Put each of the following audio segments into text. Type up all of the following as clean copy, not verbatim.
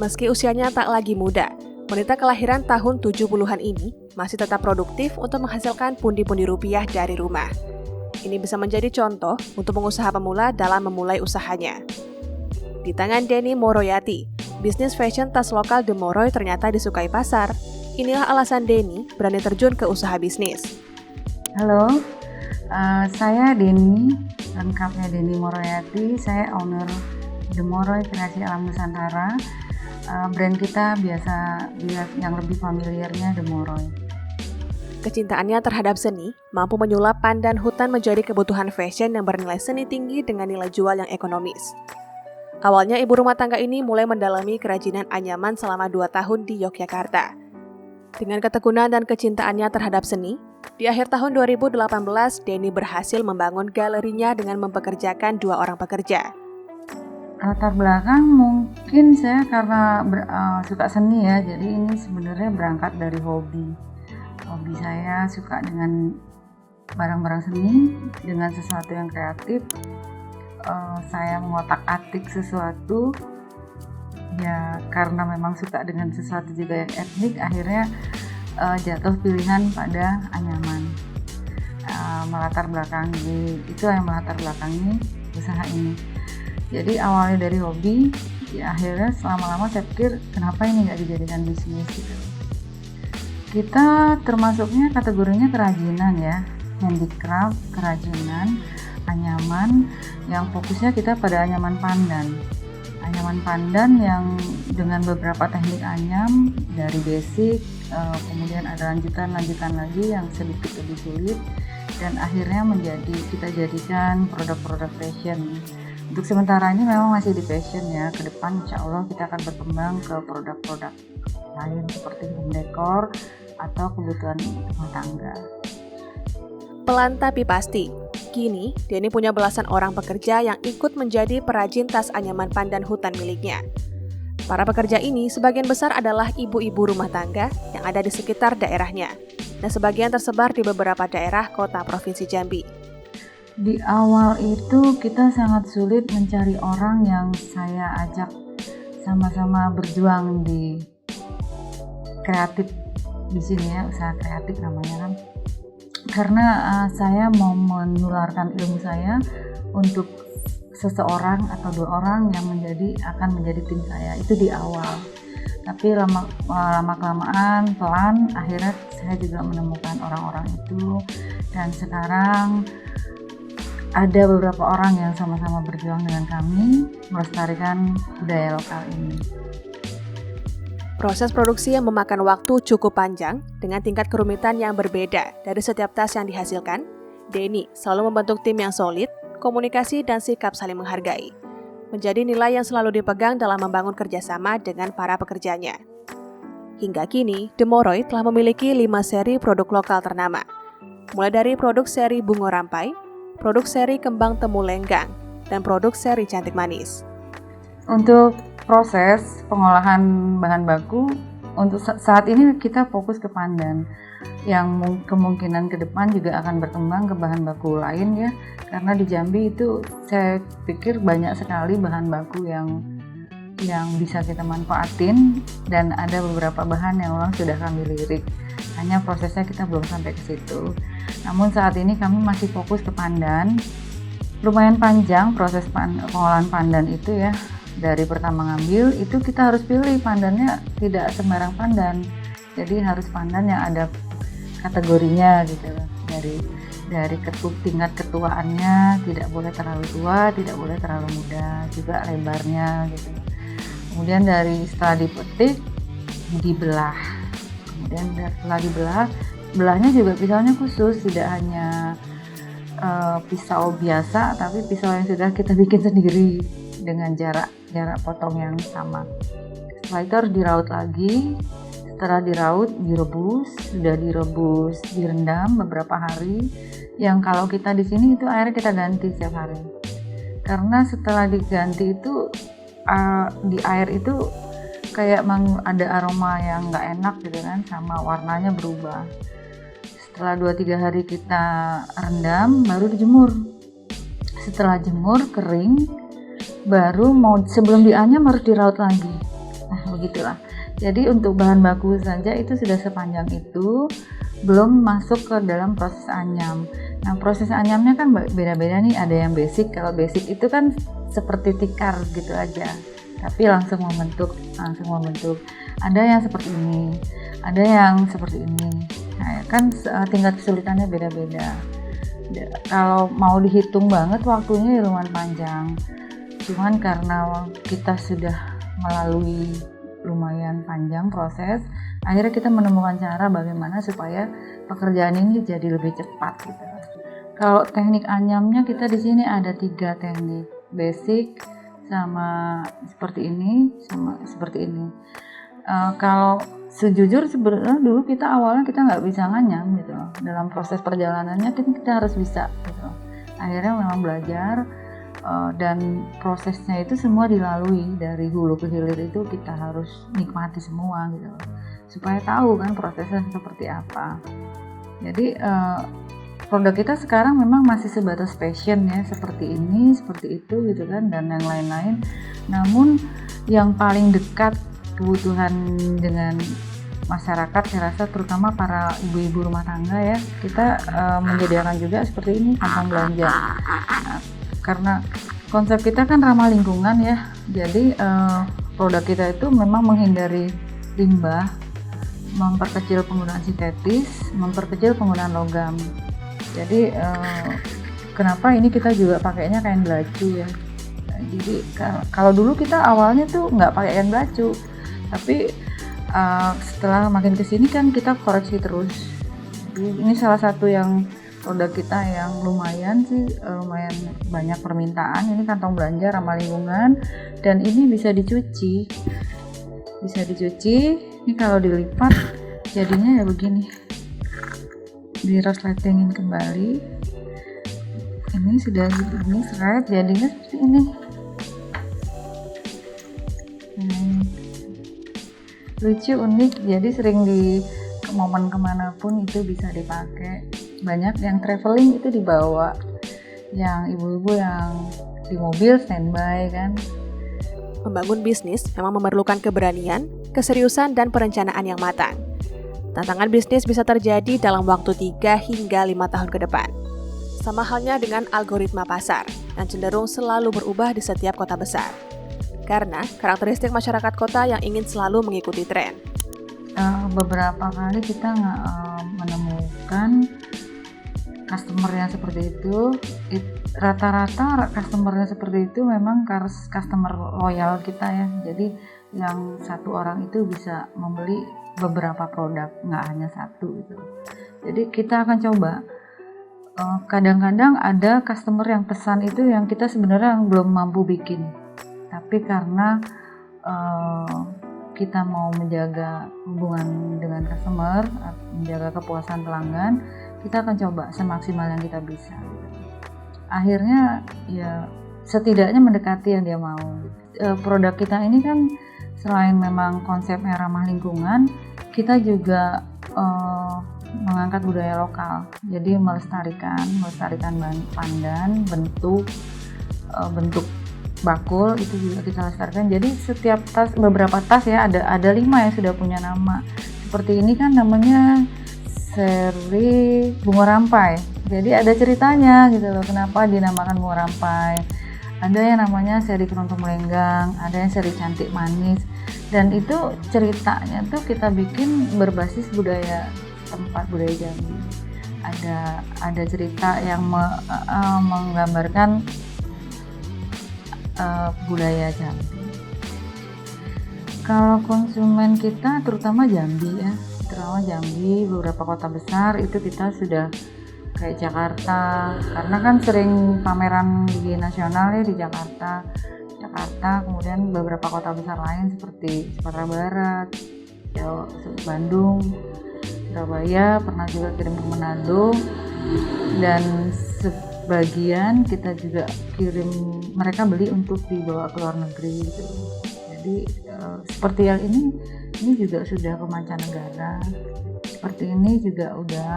Meski usianya tak lagi muda, wanita kelahiran tahun 70-an ini masih tetap produktif untuk menghasilkan pundi-pundi rupiah dari rumah. Ini bisa menjadi contoh untuk pengusaha pemula dalam memulai usahanya. Di tangan Denny Moroyati, bisnis fashion tas lokal The Moroy ternyata disukai pasar. Inilah alasan Denny berani terjun ke usaha bisnis. Halo, saya Denny, lengkapnya Denny Moroyati. Saya owner The Moroy Kreasi Alam Nusantara. Brand kita biasa yang lebih familiarnya The Moroy. Kecintaannya terhadap seni mampu menyulap pandan hutan menjadi kebutuhan fashion yang bernilai seni tinggi dengan nilai jual yang ekonomis. Awalnya ibu rumah tangga ini mulai mendalami kerajinan anyaman selama 2 tahun di Yogyakarta. Dengan ketekunan dan kecintaannya terhadap seni, di akhir tahun 2018, Denny berhasil membangun galerinya dengan mempekerjakan 2 orang pekerja. Latar belakang mungkin saya karena suka seni ya, jadi ini sebenarnya berangkat dari hobi. Hobi saya suka dengan barang-barang seni, dengan sesuatu yang kreatif. Saya mengotak-atik sesuatu, ya karena memang suka dengan sesuatu juga yang etnik, akhirnya jatuh pilihan pada anyaman. Itu yang melatar belakangi usaha ini. Jadi awalnya dari hobi, ya akhirnya lama-lama saya pikir kenapa ini nggak dijadikan bisnis gitu. Kita termasuknya kategorinya kerajinan ya, handicraft, kerajinan, anyaman yang fokusnya kita pada anyaman pandan. Anyaman pandan yang dengan beberapa teknik anyam dari basic, kemudian ada lanjutan lagi yang sedikit lebih sulit, dan akhirnya kita jadikan produk-produk fashion. Untuk sementara ini memang masih di fashion ya, ke depan insya Allah kita akan berkembang ke produk-produk lain seperti home decor atau kebutuhan rumah tangga. Pelan tapi pasti, kini Denny punya belasan orang pekerja yang ikut menjadi perajin tas anyaman pandan hutan miliknya. Para pekerja ini sebagian besar adalah ibu-ibu rumah tangga yang ada di sekitar daerahnya, dan sebagian tersebar di beberapa daerah kota Provinsi Jambi. Di awal itu kita sangat sulit mencari orang yang saya ajak sama-sama berjuang di kreatif di sini ya, usaha kreatif namanya kan. Karena saya mau menularkan ilmu saya untuk seseorang atau 2 orang yang akan menjadi tim saya, itu di awal. Tapi lama-kelamaan pelan akhirnya saya juga menemukan orang-orang itu, dan sekarang ada beberapa orang yang sama-sama berjuang dengan kami melestarikan budaya lokal ini. Proses produksi yang memakan waktu cukup panjang dengan tingkat kerumitan yang berbeda dari setiap tas yang dihasilkan, Denny selalu membentuk tim yang solid, komunikasi dan sikap saling menghargai. Menjadi nilai yang selalu dipegang dalam membangun kerjasama dengan para pekerjanya. Hingga kini, The Moroy telah memiliki 5 seri produk lokal ternama. Mulai dari produk seri Bungo Rampai, produk seri Kembang Temu Lenggang, dan produk seri Cantik Manis. Untuk proses pengolahan bahan baku, untuk saat ini kita fokus ke pandan, yang kemungkinan ke depan juga akan berkembang ke bahan baku lain ya, karena di Jambi itu saya pikir banyak sekali bahan baku yang bisa kita manfaatin, dan ada beberapa bahan yang memang sudah kami lirik, hanya prosesnya kita belum sampai ke situ. Namun saat ini kami masih fokus ke pandan. Lumayan panjang proses pengolahan pandan itu ya. Dari pertama ngambil itu kita harus pilih pandannya, tidak sembarang pandan, jadi harus pandan yang ada kategorinya gitu. Dari tingkat ketuaannya, tidak boleh terlalu tua, tidak boleh terlalu muda, juga lebarnya gitu. Kemudian setelah dipetik dibelah, kemudian setelah belahnya juga pisaunya khusus, tidak hanya pisau biasa, tapi pisau yang sudah kita bikin sendiri dengan jarak potong yang sama. Setelah itu harus diraut lagi. Setelah diraut, sudah direbus, direndam beberapa hari. Yang kalau kita di sini itu airnya kita ganti setiap hari. Karena setelah diganti itu di air itu kayak ada aroma yang nggak enak gitu kan, sama warnanya berubah. Setelah 2-3 hari kita rendam, baru dijemur. Setelah jemur kering, baru sebelum dianyam harus diraut lagi. Nah, begitulah. Jadi untuk bahan baku saja itu sudah sepanjang itu, belum masuk ke dalam proses anyam. Nah, proses anyamnya kan beda-beda nih, ada yang basic. Kalau basic itu kan seperti tikar gitu aja, tapi langsung membentuk. Ada yang seperti ini, ada yang seperti ini. Nah, kan tingkat kesulitannya beda-beda. Kalau mau dihitung banget waktunya lumayan panjang. Cuman karena kita sudah melalui lumayan panjang proses, akhirnya kita menemukan cara bagaimana supaya pekerjaan ini jadi lebih cepat gitu. Kalau teknik anyamnya kita di sini ada 3 teknik, basic sama seperti ini, sama seperti ini. Kalau sejujur sebenarnya dulu kita awalnya kita nggak bisa nganyam gitu. Dalam proses perjalanannya kita harus bisa gitu. Akhirnya memang belajar. Dan prosesnya itu semua dilalui dari hulu ke hilir, itu kita harus nikmati semua gitu supaya tahu kan prosesnya seperti apa. Jadi produk kita sekarang memang masih sebatas fashion ya, seperti ini, seperti itu gitu kan, dan yang lain-lain. Namun yang paling dekat kebutuhan dengan masyarakat saya rasa terutama para ibu-ibu rumah tangga ya, kita menyediakan juga seperti ini, kantong belanja. Nah, karena konsep kita kan ramah lingkungan ya, jadi produk kita itu memang menghindari limbah, memperkecil penggunaan sintetis, memperkecil penggunaan logam. Jadi kenapa ini kita juga pakainya kain belacu ya. Jadi kalau dulu kita awalnya tuh nggak pakai kain belacu, tapi setelah makin kesini kan kita koreksi terus. Jadi ini salah satu yang produk kita yang lumayan banyak permintaan. Ini kantong belanja ramah lingkungan dan ini bisa dicuci. Ini kalau dilipat jadinya ya begini, dirosletingin kembali. Ini sudah begini seret, jadinya seperti ini. Lucu, unik, jadi sering di momen kemanapun itu bisa dipakai. Banyak yang traveling itu dibawa, yang ibu-ibu yang di mobil standby kan. Membangun bisnis memang memerlukan keberanian, keseriusan, dan perencanaan yang matang. Tantangan bisnis bisa terjadi dalam waktu 3 hingga 5 tahun ke depan. Sama halnya dengan algoritma pasar yang cenderung selalu berubah di setiap kota besar. Karena karakteristik masyarakat kota yang ingin selalu mengikuti tren. Beberapa kali kita menemukan customer yang seperti itu. Rata-rata customernya seperti itu memang customer loyal kita ya. Jadi yang satu orang itu bisa membeli beberapa produk, nggak hanya satu gitu. Jadi kita akan coba. Kadang-kadang ada customer yang pesan itu yang kita sebenarnya belum mampu bikin, tapi karena kita mau menjaga hubungan dengan customer, menjaga kepuasan pelanggan, kita akan coba semaksimal yang kita bisa. Akhirnya ya setidaknya mendekati yang dia mau. Produk kita ini kan selain memang konsepnya ramah lingkungan, kita juga mengangkat budaya lokal. Jadi melestarikan pandan, bentuk bakul itu juga kita lestarikan. Jadi setiap tas, beberapa tas ya ada 5 yang sudah punya nama. Seperti ini kan namanya seri bunga rampai. Jadi ada ceritanya gitu loh, kenapa dinamakan bunga rampai. Ada yang namanya seri kerontong melenggang, ada yang seri cantik manis. Dan itu ceritanya tuh kita bikin berbasis budaya tempat, budaya Jambi. Ada cerita yang menggambarkan budaya Jambi. Kalau konsumen kita terutama Jambi ya, beberapa kota besar itu kita sudah kayak Jakarta, karena kan sering pameran di nasional ya di Jakarta, kemudian beberapa kota besar lain seperti Sumatera Barat, Bandung, Surabaya, pernah juga kirim ke Manado, dan sebagian kita juga kirim, mereka beli untuk dibawa ke luar negeri gitu. Jadi seperti yang ini juga sudah ke mancanegara, seperti ini juga udah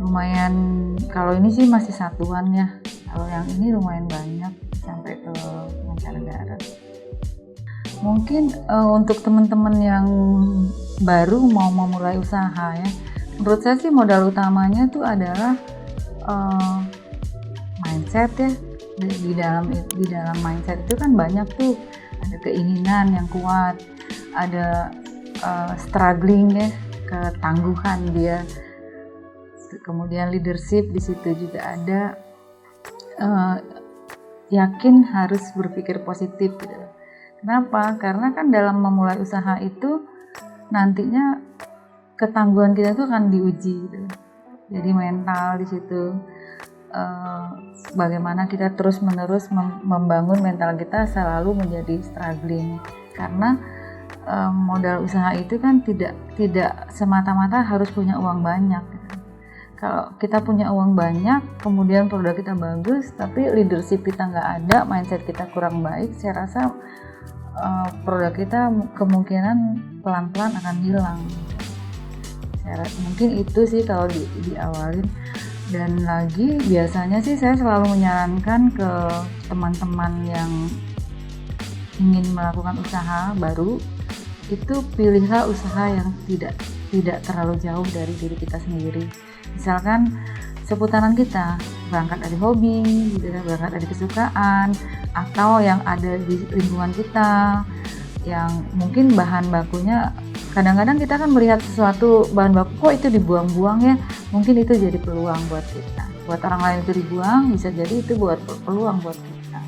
lumayan. Kalau ini sih masih satuan ya, kalau yang ini lumayan banyak sampai ke mancanegara. Mungkin untuk teman-teman yang baru mau memulai usaha ya, menurut saya sih modal utamanya tuh adalah mindset ya. Di dalam mindset itu kan banyak tuh, ada keinginan yang kuat, ada struggling ya, ketangguhan dia, kemudian leadership di situ juga ada, yakin harus berpikir positif gitu. Kenapa? Karena kan dalam memulai usaha itu nantinya ketangguhan kita tuh akan diuji gitu. Jadi mental di situ, bagaimana kita terus-menerus membangun mental kita selalu menjadi struggling. Karena modal usaha itu kan tidak semata-mata harus punya uang banyak. Kalau kita punya uang banyak, kemudian produk kita bagus, tapi leadership kita nggak ada, mindset kita kurang baik, saya rasa produk kita kemungkinan pelan-pelan akan hilang. Mungkin itu sih kalau diawalin. Dan lagi biasanya sih saya selalu menyarankan ke teman-teman yang ingin melakukan usaha baru, itu pilihlah usaha yang tidak terlalu jauh dari diri kita sendiri. Misalkan seputaran kita, berangkat dari hobi, gitu, berangkat dari kesukaan, atau yang ada di lingkungan kita, yang mungkin bahan bakunya, kadang-kadang kita kan melihat sesuatu bahan baku kok itu dibuang-buang ya, mungkin itu jadi peluang buat kita. Buat orang lain itu dibuang, bisa jadi itu buat peluang buat kita.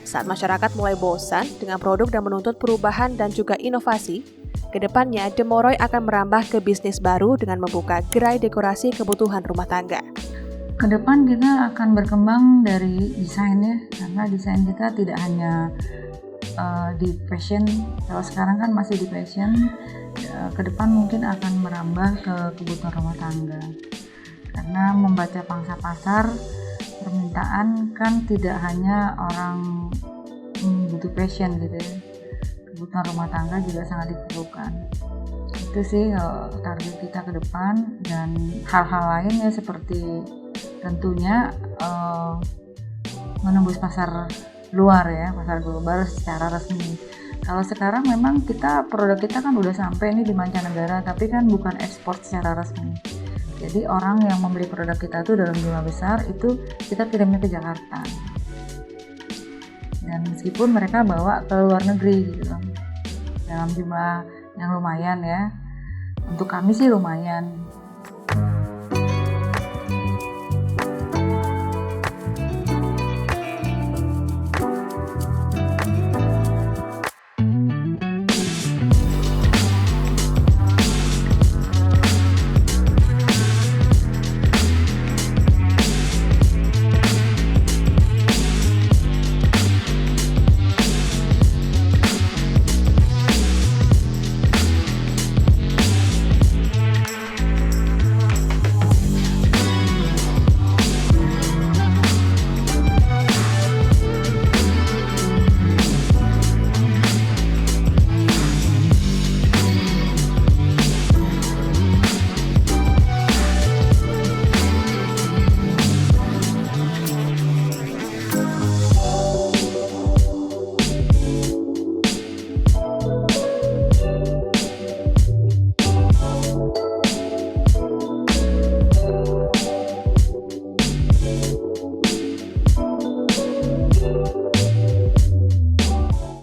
Saat masyarakat mulai bosan dengan produk dan menuntut perubahan dan juga inovasi, kedepannya Demoroy akan merambah ke bisnis baru dengan membuka gerai dekorasi kebutuhan rumah tangga. Kedepan kita akan berkembang dari desainnya, karena desain kita tidak hanya di fashion. Kalau sekarang kan masih di fashion, kedepan mungkin akan merambah ke kebutuhan rumah tangga. Karena membaca pangsa pasar, permintaan kan tidak hanya orang butuh fashion gitu ya. Kebutuhan rumah tangga juga sangat diperlukan. Itu sih target kita ke depan, dan hal-hal lainnya seperti tentunya menembus pasar luar ya, pasar global secara resmi. Kalau sekarang memang produk kita kan udah sampai nih di mancanegara, tapi kan bukan ekspor secara resmi. Jadi orang yang membeli produk kita tuh dalam jumlah besar, itu kita kirimnya ke Jakarta. Dan meskipun mereka bawa ke luar negeri gitu dalam jumlah yang lumayan ya, untuk kami sih lumayan.